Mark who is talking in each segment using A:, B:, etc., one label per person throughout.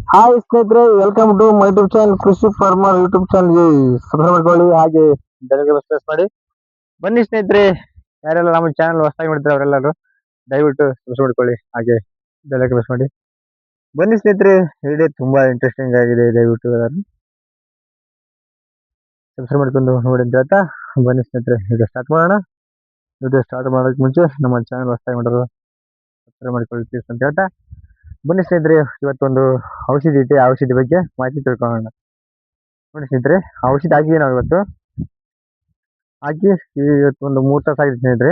A: Hi ಸ್ನೇಹಿತರೆ, welcome to my YouTube channel Krishi farmer YouTube ಚಾನಲ್ಗೆ subscribe ಮಾಡ್ಕೊಳ್ಳಿ. ಹಾಗೆ ಬೆಳಗ್ಗೆ ಪ್ರೆಸ್ ಮಾಡಿ. ಬನ್ನಿ ಸ್ನೇಹಿತರೆ, ಯಾರೆಲ್ಲ ನಮ್ಮ ಚಾನಲ್ ಹೊಸದಾಗಿ ಮಾಡ್ತಾರೆ ಅವರೆಲ್ಲರೂ ದಯವಿಟ್ಟು ಸಬ್ಸ್ಕ್ರೈಬ್ ಮಾಡ್ಕೊಳ್ಳಿ. ಹಾಗೆ ಬೆಳಗ್ಗೆ ಪ್ರೆಸ್ ಮಾಡಿ. ಬನ್ನಿ ಸ್ನೇಹಿತರೆ, ವಿಡಿಯೋ ತುಂಬಾ ಇಂಟ್ರೆಸ್ಟಿಂಗ್ ಆಗಿದೆ. ದಯವಿಟ್ಟು ಎಲ್ಲರೂ ಸಬ್ಸ್ಕ್ರೈಬ್ ಮಾಡ್ಕೊಂಡು ನೋಡಿ ಅಂತ ಹೇಳ್ತಾ ಬನ್ನಿ ಸ್ನೇಹಿತರೆ, ವಿಡಿಯೋ ಸ್ಟಾರ್ಟ್ ಮಾಡೋಣ. ವಿಡಿಯೋ ಸ್ಟಾರ್ಟ್ ಮಾಡೋದಕ್ಕೆ ಮುಂಚೆ ನಮ್ಮ ಚಾನಲ್ ಹೊಸದಾಗಿ ಮಾಡೋರು ಸಬ್ಸ್ಕ್ರೈಬ್ ಮಾಡ್ಕೊಳ್ಳಿ ಪ್ಲೀಸ್ ಅಂತ ಹೇಳ್ತಾ ಬನ್ನಿ ಸ್ನೇಹಿತರೆ, ಇವತ್ತೊಂದು ಔಷಧಿ ಇದೆ. ಆ ಔಷಧಿ ಬಗ್ಗೆ ಮಾಹಿತಿ ತಿಳ್ಕೊಳ್ಳೋಣ. ನೋಡಿ ಸ್ನೇಹಿತರೆ, ಔಷಧಿ ಹಾಕಿದ್ವಿ ನಾವು ಇವತ್ತು. ಹಾಕಿ ಇವತ್ತು ಒಂದು 3 ತಾಸು ಆಗಿದೆ ಸ್ನೇಹಿತರೆ.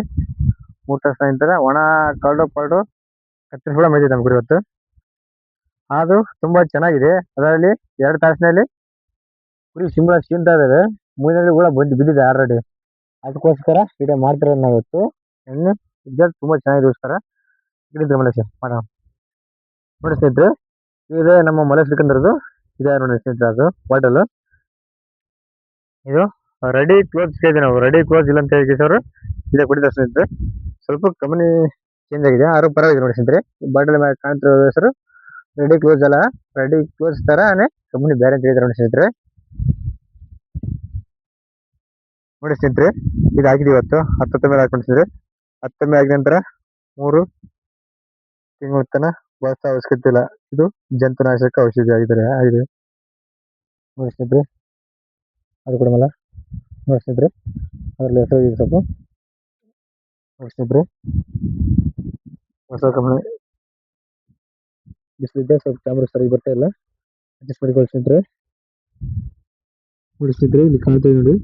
A: 3 ತಾಸು ನಂತರ ಒಣ ಕರಡು ಕತ್ತರಿಸಿ ಕೂಡ ಮೇದಿದೆ ನಮ್ಗೆ ಇವತ್ತು. ಅದು ತುಂಬಾ ಚೆನ್ನಾಗಿದೆ. ಅದರಲ್ಲಿ 2 ತಾಸಿನಲ್ಲಿ ಕುರಿ ಸಿಂಬಳ ಸೀನ್ತಾ ಇದಾವೆ. ಮೂರಿನಲ್ಲಿ ಕೂಡ ಬಿದ್ದಿದೆ ಆಲ್ರೆಡಿ. ಅದಕ್ಕೋಸ್ಕರ ವಿಡಿಯೋ ಮಾಡ್ತಿರೋದು ನಾವು ಇವತ್ತು. ಎಣ್ಣೆ ರಿಸಲ್ಟ್ ತುಂಬಾ ಚೆನ್ನಾಗಿದೆಗೋಸ್ಕರ ಹಿಡಿದ್ರೆ ಮಲೇಶ ಮಾಡೋಣ. ನೋಡಿ ಸ್ನೇಹಿತರೆ, ಇದೆ ನಮ್ಮ ಮಲೆ ಸಿಕ್ಕಂದ್ರದ್ದು ಇದೆ ನೋಡಿ ಸ್ನೇಹಿತರೆ. ಅದು ಬಾಟಲ್ ಇದು ರೆಡಿ ಕ್ಲೋಸ್ ಇದೆ. ನಾವು ರೆಡಿ ಕ್ಲೋಸ್ ಇಲ್ಲ ಅಂತ ಹೇಳಿ ಸರ್ ಇದೇ ಕುಡಿದ ಸ್ನೇಹಿತರೆ. ಸ್ವಲ್ಪ ಕಂಪನಿ ಚೇಂಜ್ ಆಗಿದೆ, ಆದ್ರೂ ಪರವಾಗಿಲ್ಲ ನೋಡಿ ಸ್ನೇಹಿತರೆ. ಈ ಬಾಟಲ್ ಮೇಲೆ ಕಾಣ್ತಿರೋ ಹೆಸರು ರೆಡಿ ಕ್ಲೋಸ್ ಅಲ್ಲ, ರೆಡಿ ಕ್ಲೋಸ್ ತರಾನೇ ಕಂಪನಿ ಬೇರೆ ಅಂತ ಹೇಳಿದ್ರೆ ನೋಡಿ ಸ್ನೇಹಿತರೆ. ನೋಡಿ ಸ್ನೇಹಿತರೆ, ಇದು ಹಾಕಿದೀವಿ ಇವತ್ತು 10 ಮೇಲೆ ಹಾಕೊಂಡಿಸಿದ್ರೆ 10 ಆಗಿದ ನಂತರ 3 ತಿಂಗಳ ತನಕ ಬಳಸೋ ಅವಶ್ಯಕತೆ ಇಲ್ಲ. ಇದು ಜಂತುನಾಶಕ ಔಷಧಿ ಆಗಿದೆ. ನೋಡಿ ಸ್ನೇಹಿತರೆ, ಅದು ಕೂಡ ಮಲ್ಲ ನೋಡಿ ಸ್ನೇಹಿತರೆ, ಅದರಲ್ಲಿ ಹೆಸರು ಸ್ವಲ್ಪ ನೋಡಿ ಸ್ನೇಹಿತರೆ. ಹೊಸ ಕಂಪನಿ ಬಿಸಿಲಿದ್ದೆ ಸ್ವಲ್ಪ ಕ್ಯಾಮ್ರಾ ಸರಿ ಬರ್ತಾ ಇಲ್ಲ, ಅಡ್ಜಸ್ಟ್ ಮಾಡಿಕೊಳ್ಳಿ ಸ್ನೇಹಿತರೆ. ನೋಡಿ ಸ್ನೇಹಿತರೆ, ಇಲ್ಲಿ ಕಾಣ್ತಾ ನೋಡಿ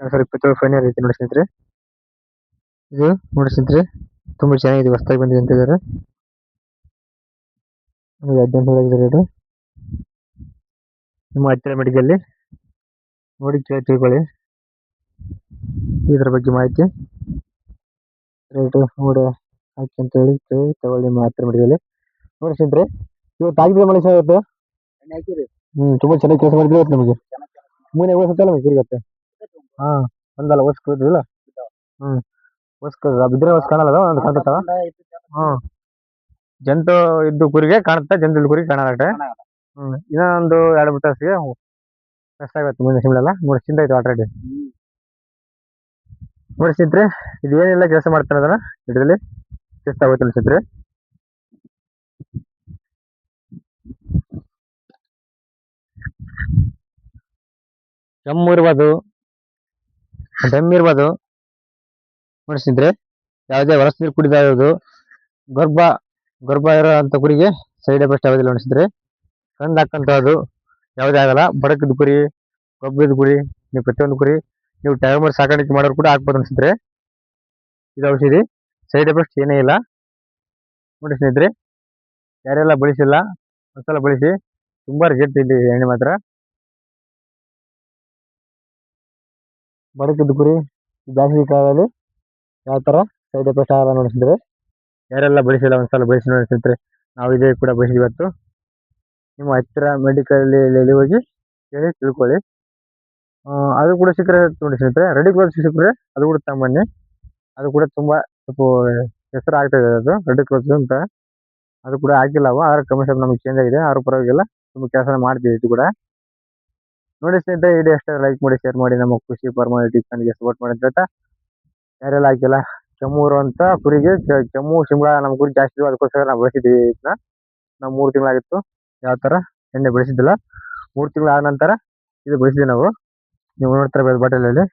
A: 2027 ಫೈನಲ್ ಐತಿ ನೋಡಿ ಸ್ನೇಹಿತರೆ. ಇದು ನೋಡಿ ಸ್ನೇಹಿತರೆ, ತುಂಬಾ ಚೆನ್ನಾಗಿದೆ, ಹೊಸದಾಗಿ ಬಂದಿದೆ ಅಂತ ಹೇಳಿದ್ದಾರೆ. 18 ರೇಟು. ನಿಮ್ಮ ಹತ್ತಿರ ಮೆಡಿಕಲ್ ನೋಡಿ ತಿಳ್ಕೊಳ್ಳಿ ಇದ್ರ ಬಗ್ಗೆ ಮಾಹಿತಿ. ರೇಟು ನೋಡಿ ಹಾಕಿ ಅಂತ ಹೇಳಿ ತಗೊಳ್ಳಿ ನಿಮ್ಮ ಹತ್ತಿರ ಮೆಡಿಕಲ್. ನೋಡಿ ಸ್ನೇಹಿತರೆ, ಇವತ್ತು ಆಗಿದ್ರೆ ಮಳೆ ಸಹ ಇವತ್ತು ತುಂಬಾ ಚೆನ್ನಾಗಿ ಕೆಲಸ ಮಾಡಿದ್ರೆ ಇವತ್ತು ನಮಗೆ ಮೂನೆ ಓದಿಸಲ್ಲ ನಮಗೆ ತಿರುಗತ್ತೆ. ಹಾ ಒಂದಲ್ಲ ಓದಿಸ್ಕೋದಿಲ್ಲ. ಬಿದ್ರೆ ಹೊಸ ಕಾಣಲ್ಲ, ಒಂದು ಕಾಣ್ತಾವ. ಜಂತು ಇದ್ದು ಕುರಿಗೆ ಕಾಣುತ್ತೆ, ಜಂತು ಇದ್ದು ಕುರಿಗೆ ಕಾಣತ್ತೆ. ಇನ್ನೊಂದು 2-3 ತಾಸಿಗೆ ಕಷ್ಟಾಗುತ್ತೆ ಮುಂದೆ ಸಿಮ್ಳೆಲ್ಲ. ನೋಡಿ ಚಿಂತ ಆಯ್ತು ಆಲ್ರೆಡಿ. ನೋಡಿ ಸ್ನೇಹಿತರೆ, ಇದು ಏನಿಲ್ಲ ಕೆಲಸ ಮಾಡ್ತಾನೆ ಅದನ್ನ ಇದರಲ್ಲಿ ಟೆಸ್ಟ್ ಆಗುತ್ತೆ ಅನ್ಸಿದ್ರೆ. ಕೆಮ್ಮು ಇರ್ಬೋದು, ದಮ್ ಇರ್ಬೋದು. ನೋಡಿ ಸ್ನೇಹಿತರೆ, ಯಾವುದೇ ಹೊಲಸ ನೀರು ಕುಡಿದ ಇರೋದು, ಗರ್ಭ ಇರೋ ಅಂತ ಕುರಿಗೆ ಸೈಡ್ ಎಫೆಕ್ಟ್ ಆಗೋದಿಲ್ಲ ಅನಿಸಿದ್ರೆ. ಕಂದು ಹಾಕಂತದ್ದು ಯಾವುದೇ ಆಗಲ್ಲ. ಬಡಕದ ಕುರಿ, ಗೊಬ್ಬರದ ಕುರಿ, ನೀವು ಪ್ರತಿಯೊಂದು ಕುರಿ ನೀವು ಟೈಮ್ ಸಾಕಾಣಿಕೆ ಮಾಡೋರು ಕೂಡ ಹಾಕ್ಬೋದು ಅನಿಸಿದ್ರೆ. ಇದು ಔಷಧಿ ಸೈಡ್ ಎಫೆಕ್ಟ್ ಏನೇ ಇಲ್ಲ. ನೋಡಿ ಸ್ನೇಹಿತರೆ, ಯಾರೆಲ್ಲ ಬಳಸಿಲ್ಲ ಒಂದ್ಸಲ ಬಳಸಿ, ತುಂಬಾ ರಿಸಲ್ಟ್ ಇದೆ ಎಣ್ಣೆ ಮಾತ್ರ. ಬಡಕದ ಕುರಿ ಜಾಸ್ತಿ ಕಾಲದಲ್ಲಿ ಯಾವ ತರ ಸೈಡ್ ಎಫೆಕ್ಟ್ ಆಗಲ್ಲ ನೋಡಿಸಿದ್ರೆ. ಯಾರೆಲ್ಲ ಬಳಸಿಲ್ಲ ಒಂದ್ಸಲ ಬಳಸಿ ನೋಡಿ ಸ್ನೇಹಿತರೆ. ನಾವು ಇದೇ ಕೂಡ ಬಳಸಿದ್ವಿ ಇವತ್ತು. ನಿಮ್ಮ ಹತ್ತಿರ ಮೆಡಿಕಲ್ ಹೋಗಿ ಹೇಳಿ ತಿಳ್ಕೊಳ್ಳಿ. ಅದು ಕೂಡ ಸಿಕ್ಕರೆ ನೋಡಿ ಸ್ನೇಹಿತರೆ, ರೆಡಿ ಕ್ಲೋಸ್ ಸಿಕ್ಕರೆ ಅದು ಕೂಡ ತಗೊಂಬನ್ನಿ. ಅದು ಕೂಡ ತುಂಬಾ ಸ್ವಲ್ಪ ಹೆಸರು ಆಗ್ತಾ ಇದೆ. ಅದು ರೆಡಿ ಕ್ಲೋಸ್ ಅಂತ ಅದು ಕೂಡ ಹಾಕಿಲ್ಲ ನಾವು, ಆದ್ರೆ ಕಮಿಷನ್ ನಮಗೆ ಚೇಂಜ್ ಆಗಿದೆ. ಆದ್ರೂ ಪರವಾಗಿಲ್ಲ, ತುಂಬಾ ಕೆಲಸ ಮಾಡ್ತೀವಿ ಇದು ಕೂಡ. ನೋಡಿ ಸ್ನೇಹಿತರೆ, ವಿಡಿಯೋ ಅಷ್ಟೇ ಲೈಕ್ ಮಾಡಿ, ಶೇರ್ ಮಾಡಿ, ನಮ್ಮ ಕೃಷಿ ಫಾರ್ಮರ್ ಯೂಟ್ಯೂಬ್ ಚಾನಲ್ಗೆ ಸಪೋರ್ಟ್ ಮಾಡಿ ಅಂತ ಯಾರೆಲ್ಲ ಹಾಕಿಲ್ಲ. ಕೆಮ್ಮೂರು ಅಂತ ಕುರಿಗೆ ಕೆಮ್ಮು ಶಿಂಬಳ ನಮ್ಮ ಕುರಿ ಜಾಸ್ತಿ, ಅದಕ್ಕೋಸ್ಕರ ನಾವು ಬೆಳೆಸಿದ್ದೀವಿ ಇದನ್ನ. ನಾವು 3 ತಿಂಗಳಾಗಿತ್ತು ಯಾವ ತರ ಎಣ್ಣೆ ಬೆಳೆಸಿದ್ದಿಲ್ಲ. 3 ತಿಂಗಳ ಆದ ನಂತರ ಇದು ಬೆಳೆಸಿದ್ವಿ ನಾವು. ನೀವು ನೋಡ್ತಾ ಇರ್ಬೋದು ಬಾಟಲಲ್ಲಿ.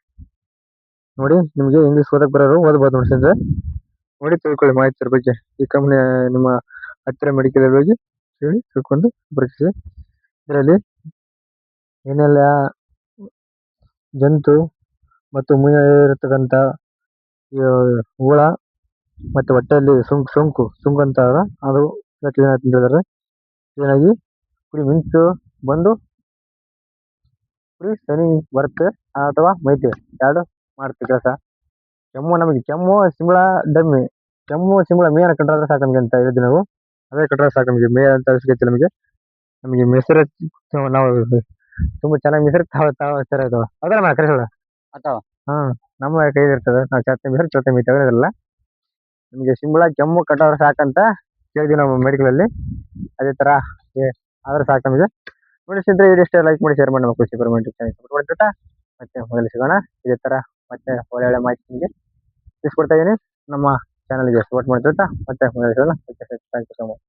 A: ನೋಡಿ, ನಿಮಗೆ ಇಂಗ್ಲೀಷ್ ಓದಕ್ ಬರೋರು ಓದ್ಬೋದು ನೋಡಿ ಸ್ನೇಹಿತರೆ. ನೋಡಿ ತಿಳ್ಕೊಳ್ಳಿ ಮಾಹಿತಿ ಬಗ್ಗೆ. ಈ ಕಂಪ್ನಿ ನಿಮ್ಮ ಹತ್ತಿರ ಮೆಡಿಕಲ್ ಹೋಗಿ ಹೇಳಿ ತಿಳ್ಕೊಂಡು ಪರೀಕ್ಷಿಸಿ. ಇದರಲ್ಲಿ ಏನೆಲ್ಲ ಜಂತು ಮತ್ತು ಇರತಕ್ಕಂಥ ಹುಳ ಮತ್ತೆ ಹೊಟ್ಟೆಯಲ್ಲಿ ಸುಂಕು ಅಂತ ಅದು ಕ್ಲೀನ್ ಆಗಿ ತಿಂತಿದ್ದಾರೆ. ಕ್ಲೀನ್ ಆಗಿ ಕುರಿ ಮಿಂಚು ಬಂದು ಕುರಿ ಶನಿ ಬರುತ್ತೆ ಅಥವಾ ಮೈತೆ ಎರಡು ಮಾಡುತ್ತೆ ಕೆಲಸ. ನಮಗೆ ಕೆಮ್ಮು ಸಿಂಬಳ ಡಮ್ಮಿ, ಕೆಮ್ಮು ಸಿಂಬಳ ಮೇನ ಕಟ್ಟಾದ್ರೆ ಸಾಕು ನಮಗೆ ಅಂತ ಹೇಳಿದ್ವಿ ನಾವು. ಅದೇ ಕಟ್ಟಾದ್ರೆ ಸಾಕು ನಮಗೆ, ಮೇ ಅಂತ ಅವಶ್ಯಕತೆ ನಮಗೆ ಮೆಸರು ನಾವು ತುಂಬಾ ಚೆನ್ನಾಗಿ ಮೆಸರು ತಾವ ಸರಿ ಆಯ್ತವ ಅದಲ್ಲ ಕರೆಸೋಣ. ಹಾ ನಮ್ಮ ಕೈಲಿ ಇರ್ತದೆ. ನಾವು ಚೌತೆ ಮೆಸರು ಚೌತೆ ಮೀ ತೆಗೆದಿರಲ್ಲ. ನಿಮಗೆ ಸಿಂಬಳ ಕೆಮ್ಮು ಕಟ್ಟೋರು ಸಾಕಂತ ಕೇಳಿದ್ವಿ ನಾವು ಮೆಡಿಕಲಲ್ಲಿ. ಅದೇ ಥರ ಆದ್ರೆ ಸಾಕು ನಮಗೆ. ನೋಡಿ ಸ್ನೇಹಿತರೆ, ಇದಿಷ್ಟೇ. ಲೈಕ್ ಮಾಡಿ, ಶೇರ್ ಮಾಡಿ, ನಮ್ಮ ಕೃಷಿ ಪರಮೆಂಟ್ ಚಾನಲ್ ಸಪೋರ್ಟ್ ಮಾಡ್ತಾ ಮತ್ತೆ ಮೊದಲು ಸಿಗೋಣ. ಇದೇ ಥರ ಮತ್ತೆ ಒಳ್ಳೆ ಮಾಹಿತಿ ನಿಮಗೆ ತಿಳಿಸ್ಕೊಡ್ತಾ ಇದ್ದೀನಿ. ನಮ್ಮ ಚಾನಲ್ಗೆ ಸಪೋರ್ಟ್ ಮಾಡ್ತಾ ಮತ್ತೆ ಮೊದಲು ಸಿಗೋಣ. Thank you so much.